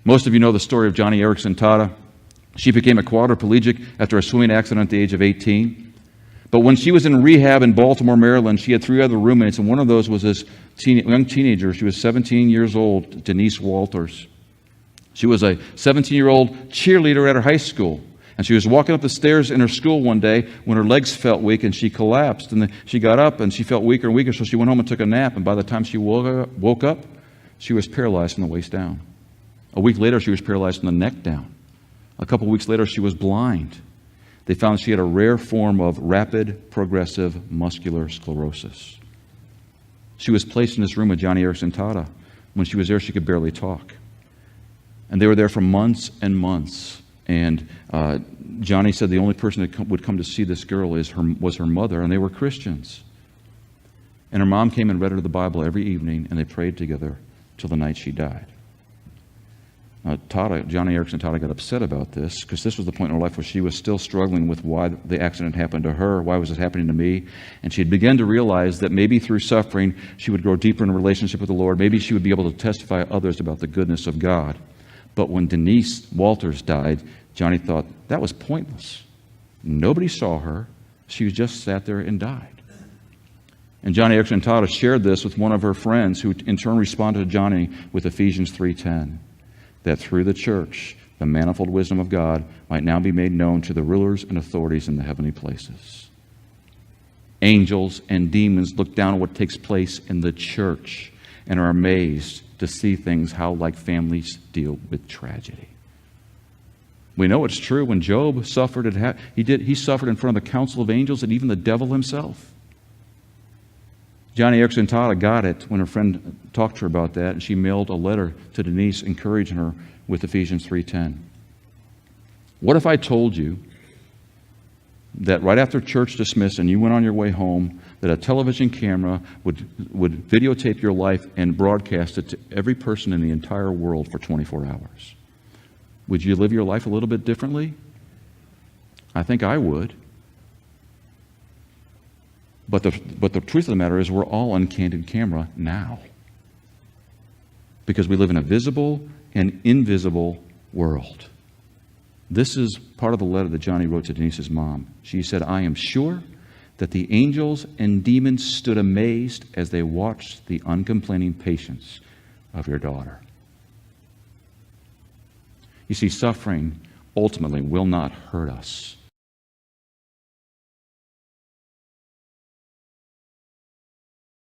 Most of you know the story of Joni Erickson-Tada. She became a quadriplegic after a swimming accident at the age of 18. But when she was in rehab in Baltimore, Maryland, she had 3 other roommates, and one of those was this young teenager. She was 17 years old, Denise Walters. She was a 17-year-old cheerleader at her high school. And she was walking up the stairs in her school one day when her legs felt weak and she collapsed. And she got up and she felt weaker and weaker, so she went home and took a nap. And by the time she woke up, she was paralyzed from the waist down. A week later, she was paralyzed from the neck down. A couple weeks later, she was blind. They found she had a rare form of rapid progressive muscular sclerosis. She was placed in this room with Joni Erickson-Tada. When she was there, she could barely talk. And they were there for months and months. And Joni said the only person that would come to see this girl was her mother, and they were Christians. And her mom came and read her the Bible every evening, and they prayed together till the night she died. Joni Erickson-Tada got upset about this because this was the point in her life where she was still struggling with why the accident happened to her, why was it happening to me, and she had begun to realize that maybe through suffering she would grow deeper in a relationship with the Lord. Maybe she would be able to testify to others about the goodness of God. But when Denise Walters died, Joni thought that was pointless. Nobody saw her. She just sat there and died. And Joni Erickson-Tada shared this with one of her friends, who in turn responded to Joni with Ephesians 3:10. That through the church, the manifold wisdom of God might now be made known to the rulers and authorities in the heavenly places. Angels and demons look down at what takes place in the church and are amazed to see things how like families deal with tragedy. We know it's true. When Job suffered, he suffered in front of the council of angels and even the devil himself. Joni Erickson-Tada got it when her friend talked to her about that, and she mailed a letter to Denise encouraging her with Ephesians 3:10. What if I told you that right after church dismissed and you went on your way home, that a television camera would videotape your life and broadcast it to every person in the entire world for 24 hours? Would you live your life a little bit differently? I think I would. But the truth of the matter is we're all on candid camera now. Because we live in a visible and invisible world. This is part of the letter that Joni wrote to Denise's mom. She said, I am sure that the angels and demons stood amazed as they watched the uncomplaining patience of your daughter. You see, suffering ultimately will not hurt us